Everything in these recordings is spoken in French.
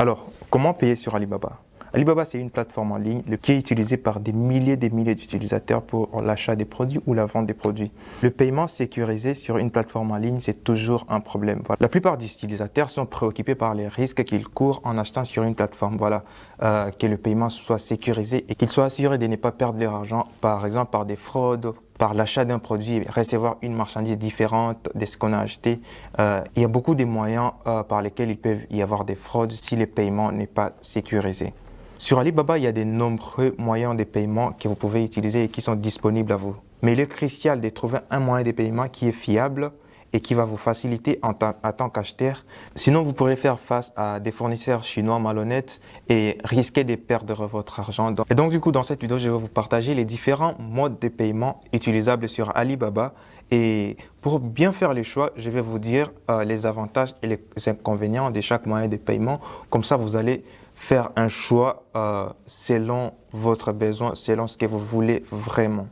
Alors, comment payer sur Alibaba? Alibaba, c'est une plateforme en ligne qui est utilisée par des milliers d'utilisateurs pour l'achat des produits ou la vente des produits. Le paiement sécurisé sur une plateforme en ligne, c'est toujours un problème. Voilà. La plupart des utilisateurs sont préoccupés par les risques qu'ils courent en achetant sur une plateforme. Voilà, que le paiement soit sécurisé et qu'ils soient assurés de ne pas perdre leur argent, par exemple par des fraudes, par l'achat d'un produit et recevoir une marchandise différente de ce qu'on a acheté. Il y a beaucoup de moyens par lesquels il peut y avoir des fraudes si le paiement n'est pas sécurisé. Sur Alibaba, il y a de nombreux moyens de paiement que vous pouvez utiliser et qui sont disponibles à vous. Mais il est crucial de trouver un moyen de paiement qui est fiable et qui va vous faciliter en tant qu'acheteur. Sinon, vous pourrez faire face à des fournisseurs chinois malhonnêtes et risquer de perdre votre argent. Et donc, du coup, dans cette vidéo, je vais vous partager les différents modes de paiement utilisables sur Alibaba. Et pour bien faire les choix, je vais vous dire les avantages et les inconvénients de chaque moyen de paiement. Comme ça, vous allez faire un choix selon votre besoin, selon ce que vous voulez vraiment.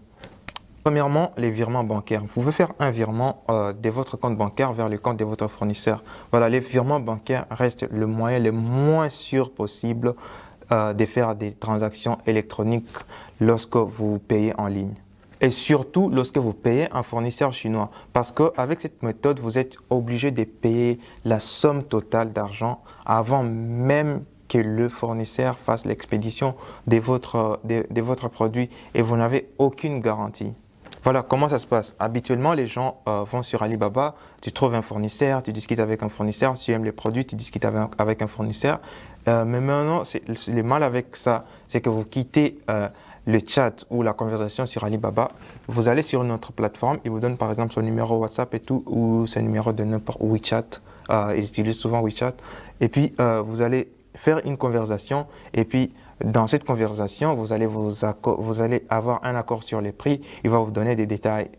Premièrement, les virements bancaires. Vous pouvez faire un virement de votre compte bancaire vers le compte de votre fournisseur. Voilà, les virements bancaires restent le moyen le moins sûr possible de faire des transactions électroniques lorsque vous payez en ligne. Et surtout lorsque vous payez un fournisseur chinois. Parce qu'avec cette méthode, vous êtes obligé de payer la somme totale d'argent avant même que le fournisseur fasse l'expédition de votre produit et vous n'avez aucune garantie. Voilà comment ça se passe. Habituellement, les gens vont sur Alibaba, tu trouves un fournisseur, tu discutes avec un fournisseur, tu aimes les produits, tu discutes avec un fournisseur. Mais maintenant, le mal avec ça, c'est que vous quittez le chat ou la conversation sur Alibaba, vous allez sur une autre plateforme, il vous donne par exemple son numéro WhatsApp et tout, ou son numéro de n'importe WeChat, ils utilisent souvent WeChat, et puis vous allez faire une conversation et puis dans cette conversation, vous allez avoir un accord sur les prix. Il va vous donner des détails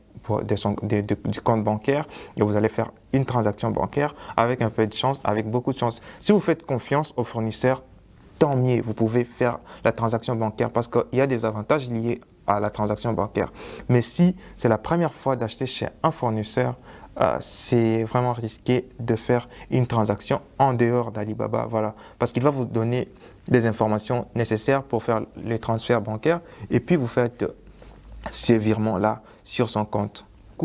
du compte bancaire et vous allez faire une transaction bancaire avec un peu de chance, avec beaucoup de chance. Si vous faites confiance au fournisseur, tant mieux, vous pouvez faire la transaction bancaire parce qu'il y a des avantages liés à la transaction bancaire. Mais si c'est la première fois d'acheter chez un fournisseur, c'est vraiment risqué de faire une transaction en dehors d'Alibaba, voilà, parce qu'il va vous donner des informations nécessaires pour faire les transferts bancaires et puis vous faites ces virements-là sur son compte.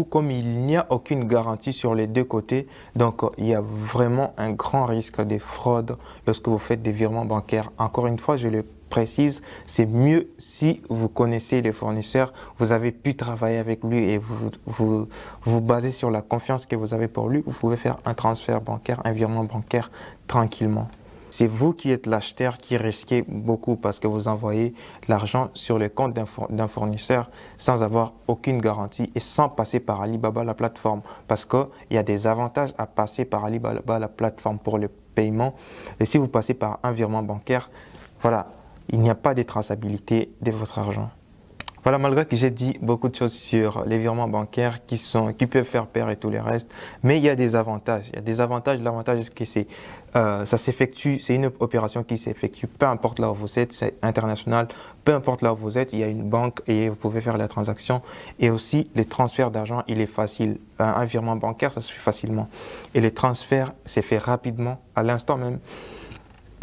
Comme il n'y a aucune garantie sur les deux côtés, donc il y a vraiment un grand risque de fraude lorsque vous faites des virements bancaires. Encore une fois, je le précise, c'est mieux si vous connaissez le fournisseur, vous avez pu travailler avec lui et vous basez sur la confiance que vous avez pour lui, vous pouvez faire un transfert bancaire, un virement bancaire tranquillement. C'est vous qui êtes l'acheteur qui risquez beaucoup parce que vous envoyez l'argent sur le compte d'un fournisseur sans avoir aucune garantie et sans passer par Alibaba, la plateforme. Parce qu'il y a des avantages à passer par Alibaba, la plateforme pour le paiement. Et si vous passez par un virement bancaire, voilà, il n'y a pas de traçabilité de votre argent. Voilà, malgré que j'ai dit beaucoup de choses sur les virements bancaires qui peuvent faire peur et tout le reste, mais il y a des avantages. Il y a des avantages. L'avantage, c'est que ça s'effectue, c'est une opération qui s'effectue, peu importe là où vous êtes, c'est international, peu importe là où vous êtes, il y a une banque et vous pouvez faire la transaction. Et aussi, le transfert d'argent, il est facile. Un virement bancaire, ça se fait facilement. Et le transfert, c'est fait rapidement, à l'instant même.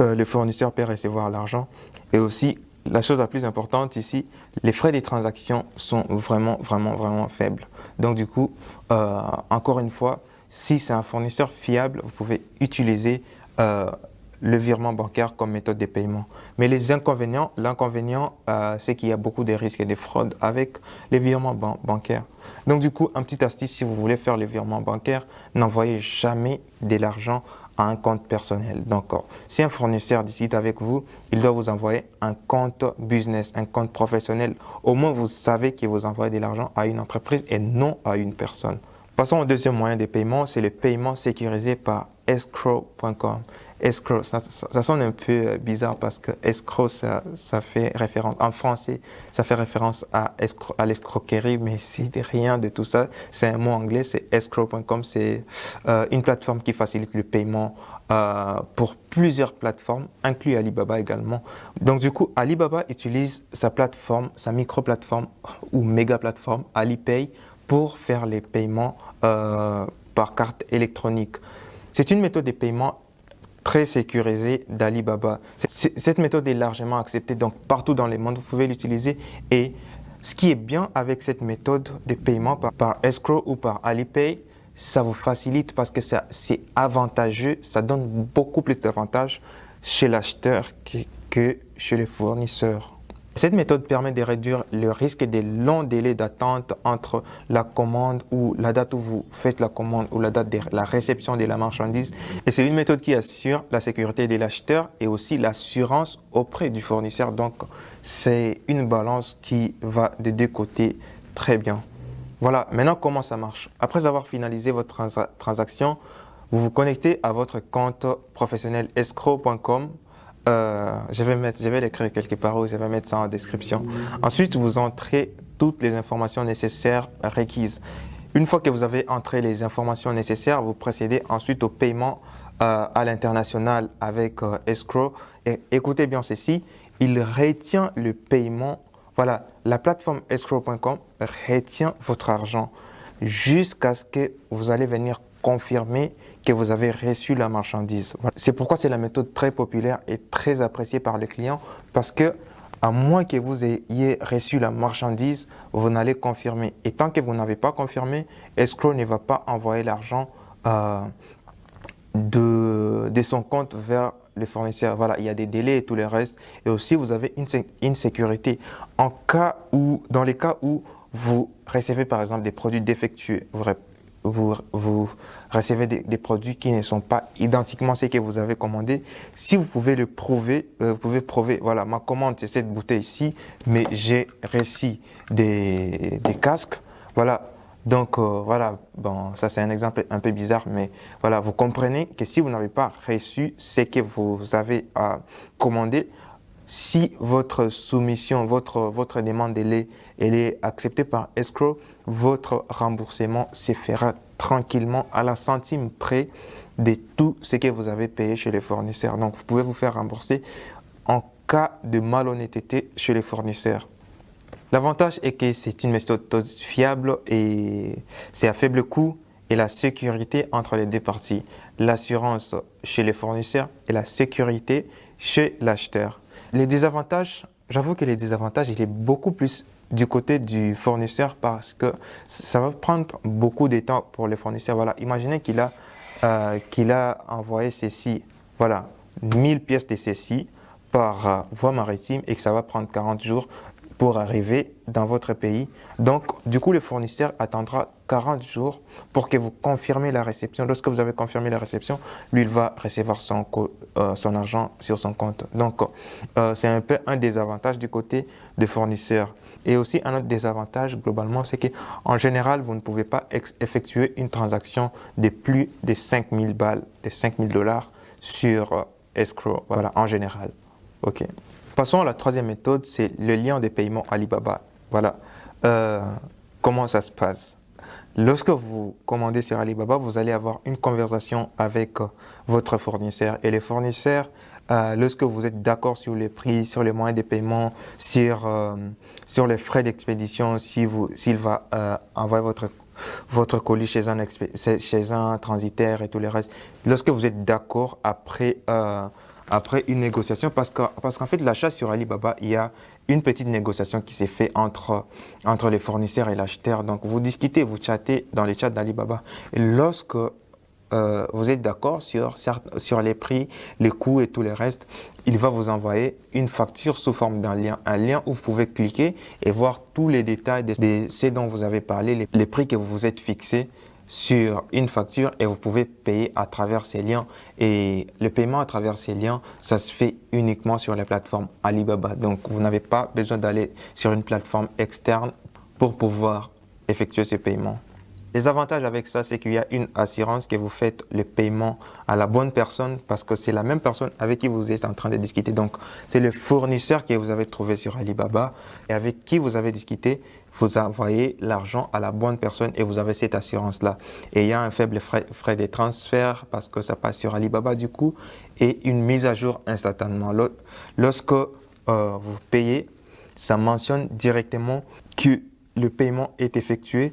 Le fournisseur peut recevoir l'argent. Et aussi, la chose la plus importante ici, les frais des transactions sont vraiment faibles. Donc du coup, encore une fois, si c'est un fournisseur fiable, vous pouvez utiliser le virement bancaire comme méthode de paiement. Mais l'inconvénient, c'est qu'il y a beaucoup de risques et de fraudes avec les virements bancaires. Donc du coup, un petit astuce, si vous voulez faire les virements bancaires, n'envoyez jamais de l'argent à un compte personnel. Donc, si un fournisseur décide avec vous, il doit vous envoyer un compte business, un compte professionnel. Au moins, vous savez que vous envoyez de l'argent à une entreprise et non à une personne. Passons au deuxième moyen de paiement, c'est le paiement sécurisé par escrow.com. Escrow, ça sonne un peu bizarre parce que escrow, ça fait référence, en français, ça fait référence à l'escroquerie, mais c'est rien de tout ça. C'est un mot anglais, c'est escrow.com, c'est une plateforme qui facilite le paiement pour plusieurs plateformes, inclus Alibaba également. Donc du coup, Alibaba utilise sa plateforme, sa micro-plateforme ou méga-plateforme, Alipay, pour faire les paiements par carte électronique. C'est une méthode de paiement très sécurisée d'Alibaba. Cette méthode est largement acceptée, donc partout dans le monde, vous pouvez l'utiliser. Et ce qui est bien avec cette méthode de paiement par escrow ou par Alipay, ça vous facilite parce que c'est avantageux, ça donne beaucoup plus d'avantages chez l'acheteur que chez les fournisseurs. Cette méthode permet de réduire le risque des longs délais d'attente entre la commande ou la date où vous faites la commande ou la date de la réception de la marchandise. Et c'est une méthode qui assure la sécurité de l'acheteur et aussi l'assurance auprès du fournisseur. Donc, c'est une balance qui va des deux côtés très bien. Voilà, maintenant comment ça marche? Après avoir finalisé votre transaction, vous vous connectez à votre compte professionnel escrow.com. Je vais l'écrire quelque part ou je vais mettre ça en description. Ensuite, vous entrez toutes les informations nécessaires requises. Une fois que vous avez entré les informations nécessaires, vous procédez ensuite au paiement à l'international avec escrow. Et écoutez bien ceci, il retient le paiement. Voilà, la plateforme escrow.com retient votre argent jusqu'à ce que vous allez venir confirmer que vous avez reçu la marchandise. Voilà. C'est pourquoi c'est la méthode très populaire et très appréciée par les clients parce que à moins que vous ayez reçu la marchandise, vous n'allez confirmer. Et tant que vous n'avez pas confirmé, escrow ne va pas envoyer l'argent de son compte vers les fournisseurs. Voilà, il y a des délais et tout le reste. Et aussi, vous avez une sécurité. Dans les cas où vous recevez par exemple des produits défectueux, vous recevez des produits qui ne sont pas identiquement ceux que vous avez commandés. Si vous pouvez le prouver, vous pouvez prouver, voilà, ma commande c'est cette bouteille ici, mais j'ai reçu des casques. Voilà, donc voilà, bon, ça c'est un exemple un peu bizarre, mais voilà, vous comprenez que si vous n'avez pas reçu ce que vous avez commandé, si votre soumission, votre demande elle est acceptée par escrow, votre remboursement se fera tranquillement à la centime près de tout ce que vous avez payé chez les fournisseurs. Donc, vous pouvez vous faire rembourser en cas de malhonnêteté chez les fournisseurs. L'avantage est que c'est une méthode fiable et c'est à faible coût et la sécurité entre les deux parties. L'assurance chez les fournisseurs et la sécurité chez l'acheteur. Les désavantages, j'avoue que les désavantages, il est beaucoup plus du côté du fournisseur parce que ça va prendre beaucoup de temps pour le fournisseur. Voilà, imaginez qu'il a envoyé ceci, voilà, 1000 pièces de ceci par voie maritime et que ça va prendre 40 jours pour arriver dans votre pays. Donc, du coup, le fournisseur attendra 40 jours pour que vous confirmez la réception. Lorsque vous avez confirmé la réception, lui, il va recevoir son argent sur son compte. Donc, c'est un peu un désavantage du côté des fournisseurs. Et aussi, un autre désavantage, globalement, c'est qu'en général, vous ne pouvez pas effectuer une transaction de plus de 5000 balles, de 5000 dollars sur escrow. Voilà, en général. OK. Passons à la troisième méthode, c'est le lien de paiement Alibaba. Voilà, comment ça se passe? Lorsque vous commandez sur Alibaba, vous allez avoir une conversation avec votre fournisseur. Et les fournisseurs, lorsque vous êtes d'accord sur les prix, sur les moyens de paiement, sur les frais d'expédition, s'il va envoyer votre colis chez un transitaire et tout le reste, lorsque vous êtes d'accord après une négociation, parce qu'en fait, l'achat sur Alibaba, il y a une petite négociation qui s'est faite entre les fournisseurs et l'acheteur. Donc, vous discutez, vous chattez dans les chats d'Alibaba. Et lorsque vous êtes d'accord sur les prix, les coûts et tout le reste, il va vous envoyer une facture sous forme d'un lien. Un lien où vous pouvez cliquer et voir tous les détails de ce dont vous avez parlé, les prix que vous vous êtes fixés sur une facture et vous pouvez payer à travers ces liens. Et le paiement à travers ces liens, ça se fait uniquement sur la plateforme Alibaba. Donc, vous n'avez pas besoin d'aller sur une plateforme externe pour pouvoir effectuer ce paiement. Les avantages avec ça, c'est qu'il y a une assurance que vous faites le paiement à la bonne personne parce que c'est la même personne avec qui vous êtes en train de discuter. Donc, c'est le fournisseur que vous avez trouvé sur Alibaba et avec qui vous avez discuté. Vous envoyez l'argent à la bonne personne et vous avez cette assurance-là. Et il y a un faible frais de transfert parce que ça passe sur Alibaba du coup et une mise à jour instantanément. Lorsque vous payez, ça mentionne directement que le paiement est effectué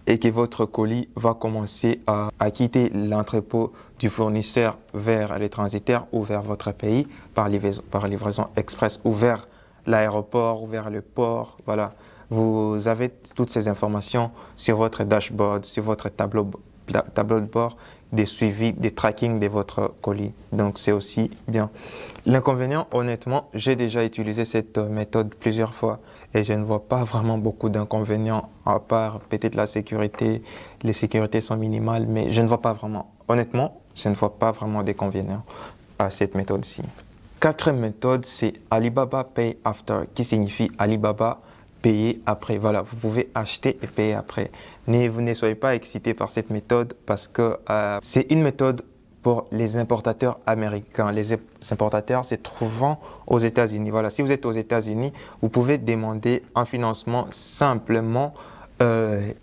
et que votre colis va commencer à quitter l'entrepôt du fournisseur vers les transitaires ou vers votre pays par livraison express ou vers l'aéroport ou vers le port. Voilà. Vous avez toutes ces informations sur votre dashboard, sur votre tableau de bord, des suivis, des tracking de votre colis. Donc, c'est aussi bien. L'inconvénient, honnêtement, j'ai déjà utilisé cette méthode plusieurs fois et je ne vois pas vraiment beaucoup d'inconvénients à part peut-être la sécurité. Les sécurités sont minimales, mais je ne vois pas vraiment. Honnêtement, je ne vois pas vraiment d'inconvénients à cette méthode-ci. Quatrième méthode, c'est Alibaba Pay After, qui signifie Alibaba payer après. Voilà, vous pouvez acheter et payer après. Vous ne soyez pas excités par cette méthode parce que c'est une méthode pour les importateurs américains. Les importateurs se trouvant aux États-Unis. Voilà, si vous êtes aux États-Unis, vous pouvez demander un financement simplement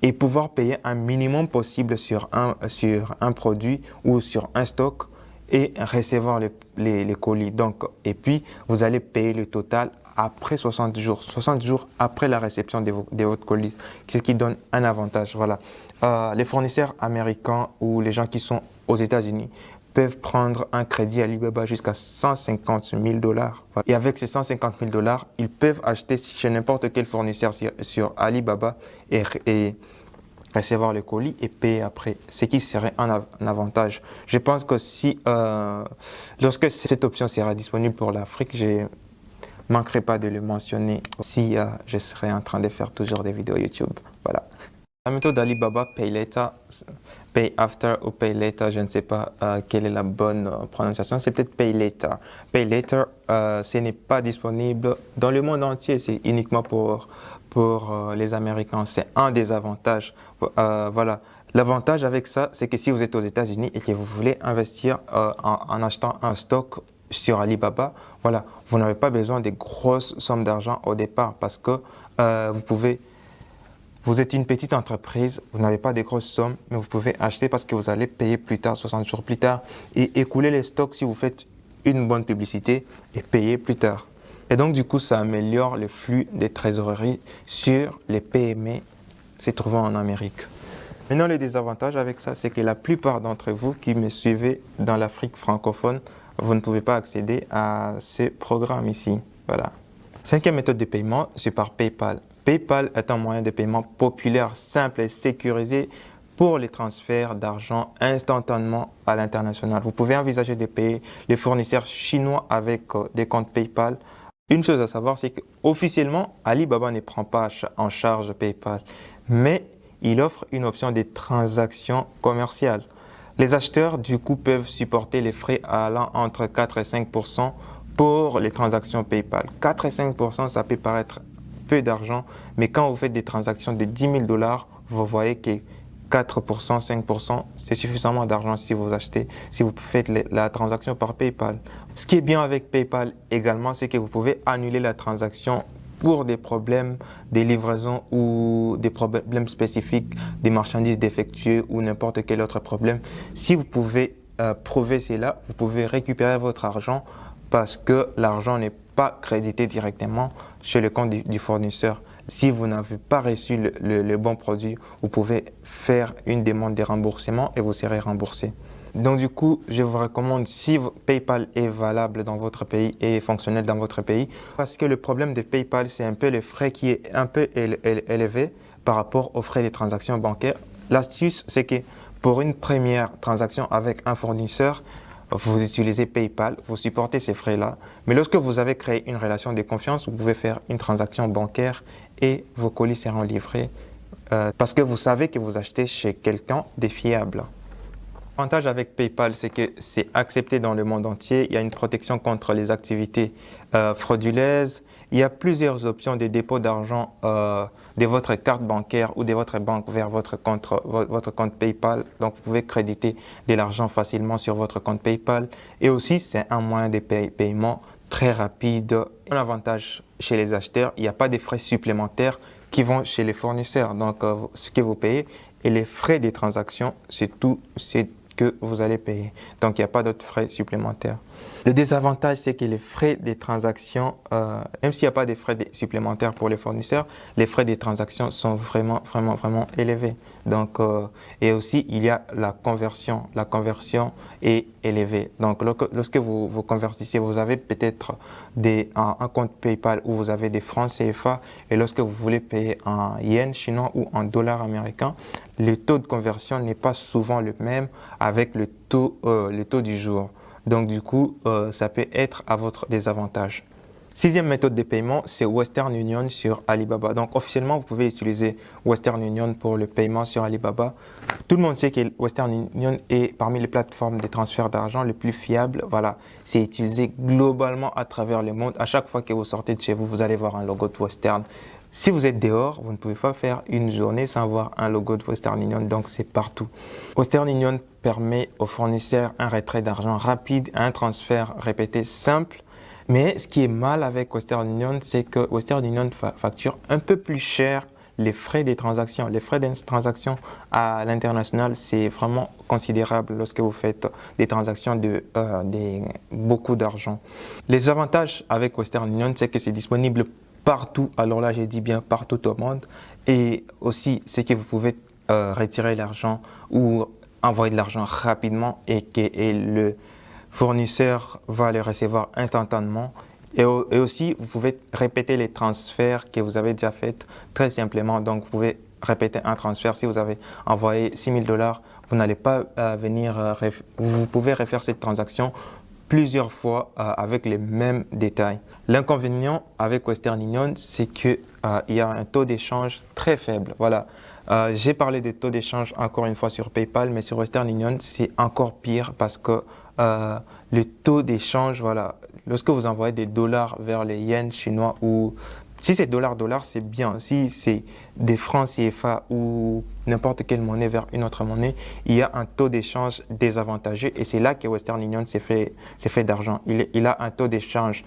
et pouvoir payer un minimum possible sur un produit ou sur un stock et recevoir les colis. Donc, et puis, vous allez payer le total après 60 jours. 60 jours après la réception de votre colis, ce qui donne un avantage. Voilà. Les fournisseurs américains ou les gens qui sont aux États-Unis peuvent prendre un crédit Alibaba jusqu'à 150 000 $. Et avec ces 150 000 $, ils peuvent acheter chez n'importe quel fournisseur sur Alibaba et recevoir le colis et payer après, ce qui serait un avantage. Je pense que lorsque cette option sera disponible pour l'Afrique, je ne manquerai pas de le mentionner si je serai en train de faire toujours des vidéos YouTube. Voilà. La méthode d'Alibaba Pay Later, Pay After ou Pay Later, je ne sais pas quelle est la bonne prononciation, c'est peut-être Pay Later. Pay Later, ce n'est pas disponible dans le monde entier, c'est uniquement pour les Américains. C'est un des avantages. Voilà. L'avantage avec ça, c'est que si vous êtes aux États-Unis et que vous voulez investir en achetant un stock sur Alibaba, voilà, vous n'avez pas besoin de grosses sommes d'argent au départ parce que vous êtes une petite entreprise, vous n'avez pas de grosses sommes, mais vous pouvez acheter parce que vous allez payer plus tard, 60 jours plus tard, et écouler les stocks si vous faites une bonne publicité et payer plus tard. Et donc, du coup, ça améliore le flux des trésoreries sur les PME se trouvant en Amérique. Maintenant, le désavantage avec ça, c'est que la plupart d'entre vous qui me suivez dans l'Afrique francophone, vous ne pouvez pas accéder à ces programmes ici. Voilà. Cinquième méthode de paiement, c'est par PayPal. PayPal est un moyen de paiement populaire, simple et sécurisé pour les transferts d'argent instantanément à l'international. Vous pouvez envisager de payer les fournisseurs chinois avec des comptes PayPal. Une chose à savoir, c'est qu'officiellement, Alibaba ne prend pas en charge PayPal, mais il offre une option de transaction commerciale. Les acheteurs, du coup, peuvent supporter les frais allant entre 4 et 5 % pour les transactions PayPal. 4 et 5 %, ça peut paraître peu d'argent, mais quand vous faites des transactions de 10 000 $, vous voyez que 4 %, 5 %, c'est suffisamment d'argent si vous faites la transaction par PayPal. Ce qui est bien avec PayPal également, c'est que vous pouvez annuler la transaction pour des problèmes de livraison ou des problèmes spécifiques, des marchandises défectueuses ou n'importe quel autre problème. Si vous pouvez prouver cela, vous pouvez récupérer votre argent parce que l'argent n'est pas crédité directement chez le compte du fournisseur. Si vous n'avez pas reçu le bon produit, vous pouvez faire une demande de remboursement et vous serez remboursé. Donc du coup, je vous recommande, si PayPal est valable dans votre pays et fonctionnel dans votre pays, parce que le problème de PayPal, c'est un peu le frais qui est un peu élevé par rapport aux frais des transactions bancaires. L'astuce, c'est que pour une première transaction avec un fournisseur, vous utilisez PayPal, vous supportez ces frais-là. Mais lorsque vous avez créé une relation de confiance, vous pouvez faire une transaction bancaire et vos colis seront livrés parce que vous savez que vous achetez chez quelqu'un de fiable. L'avantage avec PayPal, c'est que c'est accepté dans le monde entier. Il y a une protection contre les activités frauduleuses. Il y a plusieurs options de dépôt d'argent de votre carte bancaire ou de votre banque vers votre compte PayPal. Donc, vous pouvez créditer de l'argent facilement sur votre compte PayPal. Et aussi, c'est un moyen de paiement très rapide. Un avantage chez les acheteurs, il n'y a pas de frais supplémentaires qui vont chez les fournisseurs. Donc, ce que vous payez et les frais des transactions, c'est tout que vous allez payer. Donc, il n'y a pas d'autres frais supplémentaires. Le désavantage, c'est que les frais des transactions, même s'il n'y a pas de frais supplémentaires pour les fournisseurs, les frais des transactions sont vraiment élevés. Donc, et aussi, il y a la conversion. La conversion est élevée. Donc, lorsque vous convertissez, vous avez peut-être un compte PayPal où vous avez des francs CFA, et lorsque vous voulez payer en yens chinois ou en dollars américains, le taux de conversion n'est pas souvent le même avec le taux du jour. Donc du coup, ça peut être à votre désavantage. Sixième méthode de paiement, c'est Western Union sur Alibaba. Donc officiellement, vous pouvez utiliser Western Union pour le paiement sur Alibaba. Tout le monde sait que Western Union est parmi les plateformes de transfert d'argent les plus fiables. Voilà, c'est utilisé globalement à travers le monde. À chaque fois que vous sortez de chez vous, vous allez voir un logo de Western. Si vous êtes dehors, vous ne pouvez pas faire une journée sans voir un logo de Western Union, donc c'est partout. Western Union permet aux fournisseurs un retrait d'argent rapide, un transfert répété simple. Mais ce qui est mal avec Western Union, c'est que Western Union facture un peu plus cher les frais des transactions. Les frais des transactions à l'international, c'est vraiment considérable lorsque vous faites des transactions de beaucoup d'argent. Les avantages avec Western Union, c'est que c'est disponible partout, alors là j'ai dit bien partout au monde, et aussi c'est que vous pouvez retirer l'argent ou envoyer de l'argent rapidement et le fournisseur va le recevoir instantanément, et aussi vous pouvez répéter les transferts que vous avez déjà faits très simplement. Donc vous pouvez répéter un transfert. Si vous avez envoyé 6 000 $, vous n'allez pas vous pouvez refaire cette transaction plusieurs fois avec les mêmes détails. L'inconvénient avec Western Union, c'est qu'il y a un taux d'échange très faible. Voilà. J'ai parlé des taux d'échange encore une fois sur PayPal, mais sur Western Union, c'est encore pire parce que le taux d'échange, voilà, lorsque vous envoyez des dollars vers les yens chinois, ou si c'est dollars, c'est bien. Si c'est des francs CFA ou n'importe quelle monnaie vers une autre monnaie, il y a un taux d'échange désavantageux, et c'est là que Western Union s'est fait d'argent. Il a un taux d'échange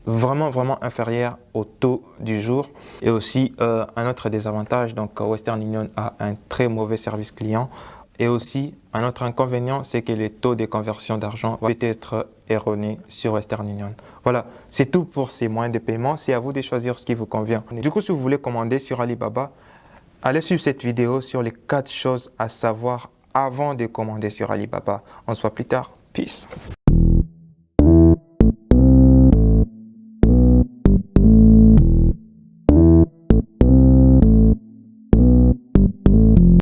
vraiment inférieur au taux du jour. Et aussi un autre désavantage, donc Western Union a un très mauvais service client. Et aussi, un autre inconvénient, c'est que le taux de conversion d'argent peut être erroné sur Western Union. Voilà, c'est tout pour ces moyens de paiement. C'est à vous de choisir ce qui vous convient. Du coup, si vous voulez commander sur Alibaba, allez suivre cette vidéo sur les 4 choses à savoir avant de commander sur Alibaba. On se voit plus tard. Peace.